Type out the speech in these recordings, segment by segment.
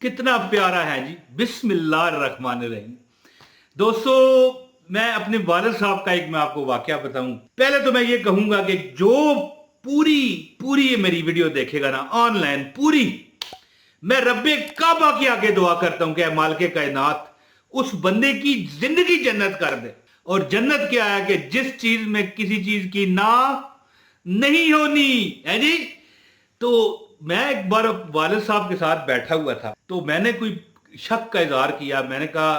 कितना प्यारा है जी, बिस्मिल्लाहिर्रहमानिर्रहीम। दोस्तों, मैं अपने वालिद साहब का एक मैं आपको वाकया बताऊं। पहले तो मैं ये कहूंगा कि जो पूरी पूरी ये मेरी वीडियो देखेगा ना ऑनलाइन पूरी, मैं रब्बे काबा के आगे दुआ करता हूं कि मालिके कायनात उस बंदे की जिंदगी जन्नत कर दे। और जन्नत क्या है कि जिस चीज में किसी चीज की ना नहीं होनी है जी। तो मैं एक बार वालिद साहब के साथ बैठा हुआ था, तो मैंने कोई शक का इजहार किया। मैंने कहा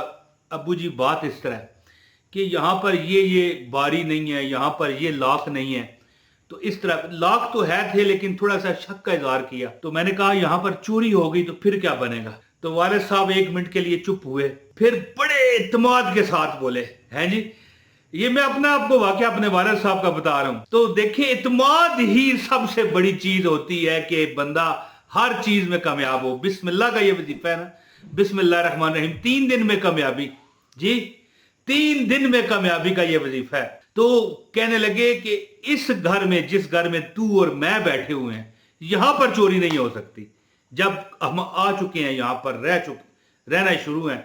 अब्बू जी बात इस तरह है कि यहाँ पर ये बारी नहीं है, यहाँ पर ये लॉक नहीं है। तो इस तरह लॉक तो है थे, लेकिन थोड़ा सा शक का इजहार किया। तो मैंने कहा यहाँ पर चोरी हो गई तो फिर क्या बनेगा। तो वालिद साहब 1 मिनट के लिए चुप हुए, फिर बड़े इत्मीनान के साथ बोले, हैं जी। ये मैं अपना आपको वाकया अपने वालिद साहब का बता रहा हूं। तो देखिए, इत्मीनान ही सबसे बड़ी चीज होती है कि बंदा हर चीज में कामयाब हो। बिस्मिल्लाह का ये वजीफा है ना, बिस्मिल्लाहिर्रहमानिर्रहीम। 3 दिन में कामयाबी जी, 3 दिन में कामयाबी का ये वजीफा है। तो कहने लगे कि इस घर में, जिस घर में तू और मैं बैठे हुए हैं, यहां पर चोरी नहीं हो सकती। जब हम आ चुके हैं यहां पर, रहना शुरू है।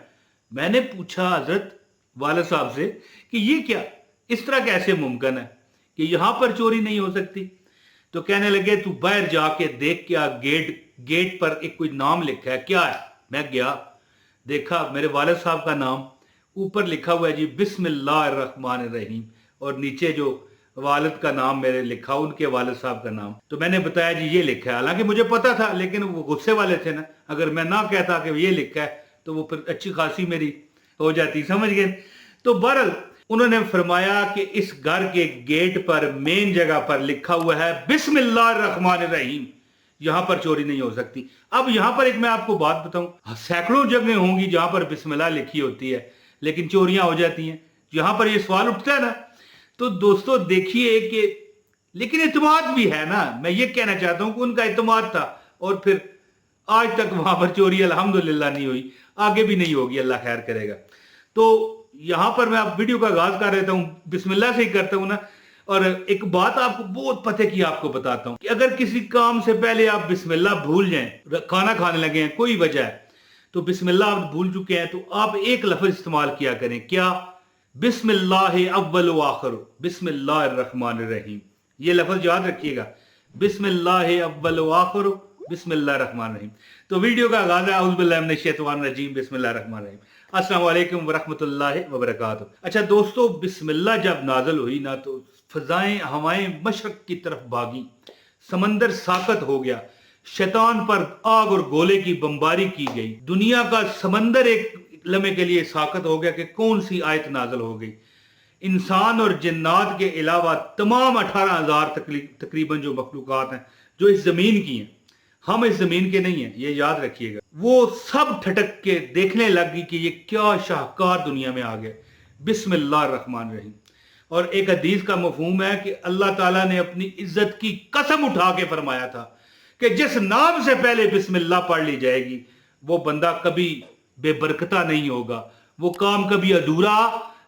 मैंने पूछा हजरत वालिद साहब से कि ये क्या, इस तरह कैसे मुमकिन है कि यहां पर चोरी नहीं हो सकती। तो कहने लगे तू बाहर जाके देख, क्या गेट पर एक कोई नाम लिखा है, क्या है। मैं गया, देखा मेरे वालिद साहब का नाम ऊपर लिखा हुआ है जी, बिस्मिल्लाहिर्रहमानिर्रहीम। और नीचे जो वालिद का नाम मेरे लिखा, उनके वालिद साहब का नाम। तो मैंने बताया जी ये लिखा है। हालांकि मुझे पता था, लेकिन वो गुस्से वाले थे ना। अगर मैं ना कहता कि ये लिखा है तो वो फिर अच्छी खासी मेरी हो जाती, समझ गए। तो बहरहाल उन्होंने फरमाया कि इस घर के गेट पर मेन जगह पर लिखा हुआ है बिस्मिल्लाहिर्रहमानिर्रहीम, यहां पर चोरी नहीं हो सकती। अब यहां पर एक मैं आपको बात बताऊं, सैकड़ों जगह होंगी जहां पर बिस्मिल्लाह लिखी होती है, लेकिन चोरियां हो जाती हैं। यहां पर ये सवाल उठता है ना। तो दोस्तों देखिए कि लेकिन इत्मीनान भी है ना। मैं ये कहना चाहता हूं कि उनका इत्मीनान था, और फिर आज तक वहां पर चोरी अल्हम्दुलिल्लाह नहीं हुई, आगे भी नहीं होगी, अल्लाह खैर करेगा। तो यहां पर मैं आप वीडियो का आगाज कर रहता हूं, बिस्मिल्लाह से ही करता हूं ना। और एक बात आपको बहुत पते की आपको बताता हूं कि अगर किसी काम से पहले आप बिस्मिल्लाह भूल जाएं, खाना खाने लगे हैं, कोई वजह है, तो बिस्मिल्लाह आप भूल चुके हैं, तो आप एक लफ्ज इस्तेमाल किया करें, क्या, बिस्मिल्लाह अव्वल व आखिर बिस्मिल्लाहिर्रहमानिर्रहीम। ये लफ्ज याद रखिएगा, बिस्मिल्लाह अव्वल व आखिर बिस्मिल्लाहिर्रहमानिर्रहीम। तो वीडियो का आगाज है, औज़ु बिल्लाहि मिनश शैतानिर रजीम, बिस्मिल्लाहिर्रहमानिर्रहीम। अस्सलाम वालेकुम वरहमतुल्लाहि वबरकातुहू। अच्छा दोस्तों, बिस्मिल्लाह जब नाज़िल हुई ना, तो फजाएं हवाएं मशरक की तरफ भागी, समंदर साकत हो गया, शैतान पर आग और गोले की बमबारी की गई, दुनिया का समंदर एक लम्हे के लिए साकत हो गया कि कौन सी आयत नाज़िल हो गई। इंसान और जिन्नात के अलावा तमाम 18,000 तकरीबन जो मखलूकात हैं जो इस जमीन की हैं, हम इस जमीन के नहीं हैं, ये याद रखिएगा, वो सब ठटक के देखने लगी कि ये क्या शाहकार दुनिया में आ गए, बिस्मिल्लाहिर्रहमानिर्रहीम। और एक हदीस का मफहूम है कि अल्लाह ताला ने अपनी इज्जत की कसम उठा के फरमाया था कि जिस नाम से पहले बिस्मिल्लाह पढ़ ली जाएगी, वो बंदा कभी बेबरकता नहीं होगा, वो काम कभी अधूरा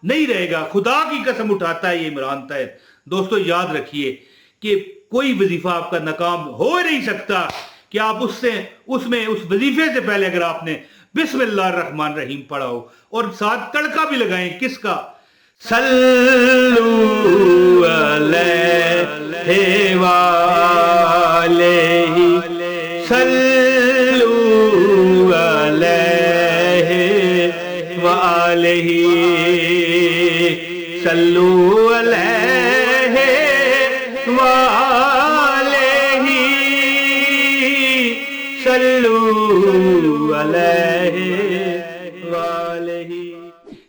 नहीं रहेगा। खुदा की कसम उठाता है ये इमरान तैयब। दोस्तों याद रखिए कि कोई वजीफा आपका नाकाम हो नहीं सकता कि आप उसमें उस वजीफे से पहले अगर आपने बिस्मिल्लाहिर्रहमानिर्रहीम पढ़ा हो, और साथ तड़का भी लगाएं, किसका, सल्लू अलैहि वालैहि सल्लू अलैहि वालैहि सल्लू अलैहि वालैहि सल्लू अलैहि वालैहि।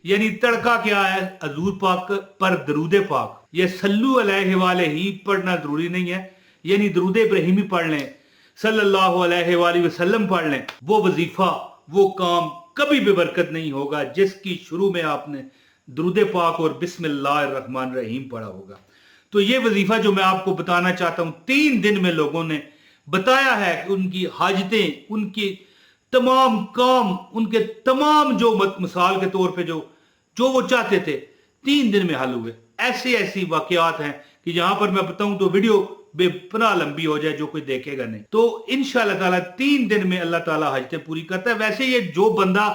यानी तड़का क्या है, हजूर पाक पर दरूदे पाक। ये सल्लू अलैहि वालैहि पढ़ना जरूरी नहीं है, यानी दरूद इब्राहिमी पढ़ लें, सल्लल्लाहु अलैहि वसल्लम पढ़ लें। वो वजीफा, वो काम कभी बेबरकत नहीं होगा जिसकी शुरू में आपने दरूद पाक और बिस्मिल्लाहिर्रहमानिर्रहीम पढ़ा होगा। तो ये वजीफा जो मैं आपको बताना चाहता हूं, 3 दिन में लोगों ने बताया है कि उनकी हाजतें, उनकी तमाम काम, उनके तमाम जो मिसाल के तौर पे जो वो चाहते थे, 3 दिन में हल हुए। ऐसी ऐसी वाकयात हैं कि यहां पर मैं बताऊं तो वीडियो बेपनाह लंबी हो जाए, जो कोई देखेगा नहीं। तो इंशाअल्लाह ताला 3 दिन में अल्लाह ताला हजतें पूरी करता है। वैसे ये जो बंदा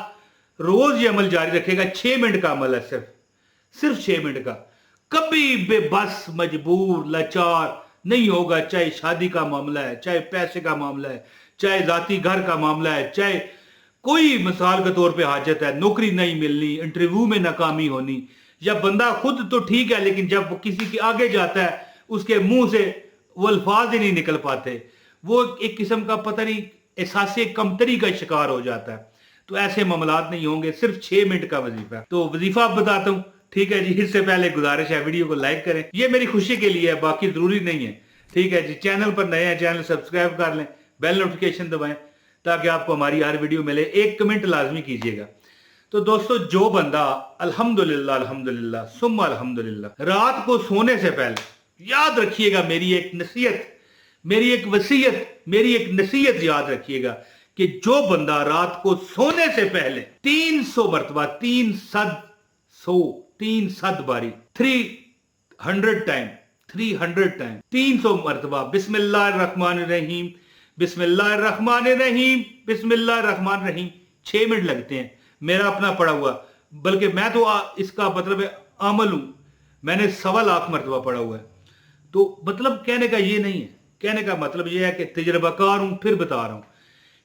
रोज ये अमल जारी रखेगा, 6 मिनट का अमल है, सिर्फ 6 मिनट का, कभी बेबस मजबूर लाचार नहीं होगा। चाहे शादी का मामला है, चाहे पैसे का मामला है, चाहे जाती घर का मामला है, चाहे कोई मिसाल के तौर पे हाजत है, नौकरी नहीं मिलनी, इंटरव्यू में नाकामी होनी, या बंदा खुद तो ठीक है लेकिन जब वो किसी के आगे जाता है उसके मुंह से वो अल्फाज ही नहीं निकल पाते, वो एक किस्म का पता नहीं एहसास कमतरी का शिकार हो जाता है। तो ऐसे मामलात नहीं होंगे। सिर्फ 6 मिनट का वजीफा है। तो वजीफा आप बताता हूँ, ठीक है जी। इससे पहले गुजारिश है वीडियो को लाइक करें, ये मेरी खुशी के लिए है, बाकी जरूरी नहीं है, ठीक है जी। चैनल पर नए हैं, चैनल सब्सक्राइब कर लें, बेल नोटिफिकेशन दबाएं ताकि आपको हमारी हर वीडियो मिले। एक कमेंट लाजमी कीजिएगा। तो दोस्तों, जो बंदा अल्हम्दुलिल्लाह अल्हम्दुलिल्लाह सुम्मा अल्हम्दुलिल्लाह रात को सोने से पहले, याद रखिएगा मेरी एक नसीहत, मेरी एक वसीयत, मेरी एक नसीहत याद रखिएगा कि जो बंदा रात को सोने से पहले 300 मरतबा, 300 बारी, 300 टाइम 300 मरतबा बिस्मिल्लाहिर्रहमानिर्रहीम बिस्मिल्लाहिर्रहमानिर्रहीम बिस्मिल्लाहिर्रहमानिर्रहीम 6 मिनट लगते हैं, मेरा अपना पड़ा हुआ, बल्कि मैं तो इसका मतलब अमल हूं, मैंने 1.25 लाख मरतबा पड़ा हुआ है। तो मतलब कहने का ये नहीं है, कहने का मतलब ये है कि तजर्बाकार हूं, फिर बता रहा हूं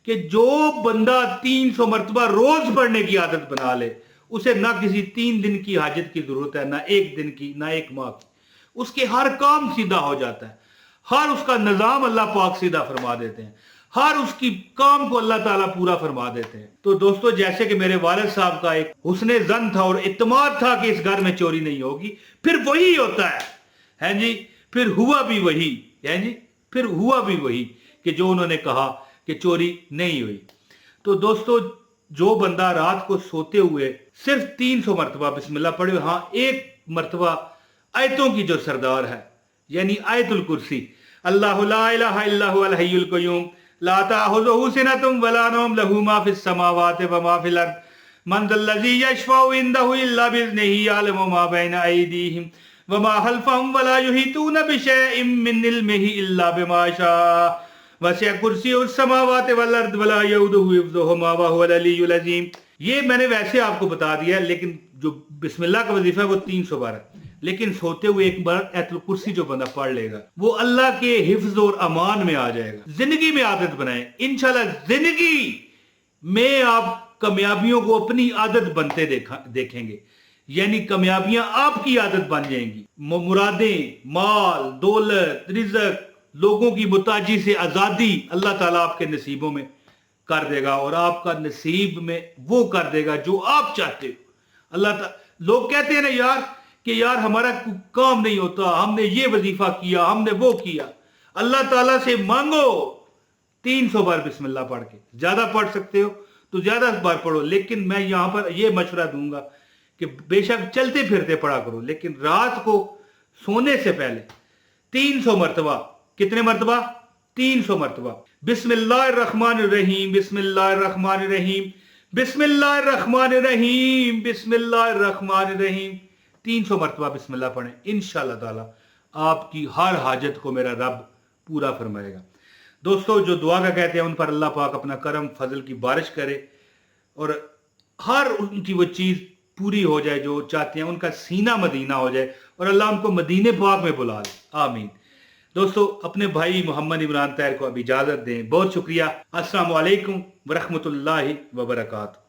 कि जो बंदा 300 मरतबा रोज पढ़ने की आदत बना ले, उसे ना किसी 3 दिन की हाजत की जरूरत है, ना 1 दिन की, ना 1 माह की। उसके हर काम सीधा हो जाता है, हर उसका निजाम अल्लाह पाक सीधा फरमा देते हैं, हर उसकी काम को अल्लाह ताला पूरा फरमा देते हैं। तो दोस्तों, जैसे कि मेरे वालिद साहब का एक हुस्ने ज़न था और इत्मीनान था कि इस घर में चोरी नहीं होगी, फिर वही होता है जी, फिर हुआ भी वही है जी, फिर हुआ भी वही कि जो उन्होंने कहा कि चोरी नहीं हुई। तो दोस्तों, जो बंदा रात को सोते हुए सिर्फ 300 मरतबा बिस्मिल्लाह पढ़े, हाँ 1 मरतबा आयतों की जो सरदार है, यानी आयतुल कुर्सी, अल्लाहु ला इलाहा इल्ला हुवल हय्युल क़य्यूम ला ताखुज़ुहु सिनतुन वला नौम लहू मा फिस समावाति व मा फिल अर्द मन ज़ल्लज़ी यशफ़उ इंदहु इल्ला बिइज़्निही यअलमु मा बैना अयदीहिम व मा खल्फ़हुम वला युहीतूना बिशैइन मिन इल्मिही इल्ला बिमा शाअ वसिअ कुर्सियुस समावाति वल अर्द वला यऊदुहु हिफ़्ज़ुहुमा व हुवल अलिय्युल अज़ीम। ये मैंने वैसे आपको बता दिया, लेकिन जो बिस्मिल्लाह का वजीफा है वो 300 बार है, लेकिन सोते हुए एक बार आयतुल कुर्सी जो बंदा पढ़ लेगा, वो अल्लाह के हिफ्ज और अमान में आ जाएगा। जिंदगी में आदत बनाए, इंशाल्लाह जिंदगी में आप कामयाबियों को अपनी आदत बनते देखेंगे, यानी कामयाबियां आपकी आदत बन जाएंगी। मुरादें, माल, दौलत, रिज़्क, लोगों की मुताजी से आजादी अल्लाह ताला आपके नसीबों में कर देगा, और आपका नसीब में वो कर देगा जो आप चाहते हो। अल्लाह ताला, लोग कहते हैं ना यार कि यार हमारा काम नहीं होता, हमने ये वजीफा किया, हमने वो किया। अल्लाह ताला से मांगो 300 बार बिस्मिल्लाह पढ़ के, ज्यादा पढ़ सकते हो तो ज्यादा बार पढ़ो, लेकिन मैं यहां पर यह मशवरा दूंगा कि बेशक चलते फिरते पढ़ा करो, लेकिन रात को सोने से पहले 300 मरतबा, कितने मरतबा? 300 मरतबा बिस्मिल्लाहिर्रहमानिर्रहीम बिस्मिल्लाहिर्रहमानिर्रहीम बिस्मिल्लाहिर्रहमानिर्रहीम बिस्मिल्लाहिर्रहमानिर्रहीम 300 मरतबा बिस्मिल्लाह पढ़ें। इंशाअल्लाह ताला आपकी हर हाजत को मेरा रब पूरा फरमाएगा। दोस्तों, जो दुआ का कहते हैं उन पर अल्लाह पाक अपना करम फजल की बारिश करे और हर उनकी वो चीज़ पूरी हो जाए जो चाहते हैं, उनका सीना मदीना हो जाए और अल्लाह उनको मदीने पाक में बुला ले, आमीन। दोस्तों, अपने भाई मोहम्मद इमरान तैर को अब इजाज़त दें। बहुत शुक्रिया। अस्सलामु अलैकुम व रहमतुल्लाहि व बरकातहू।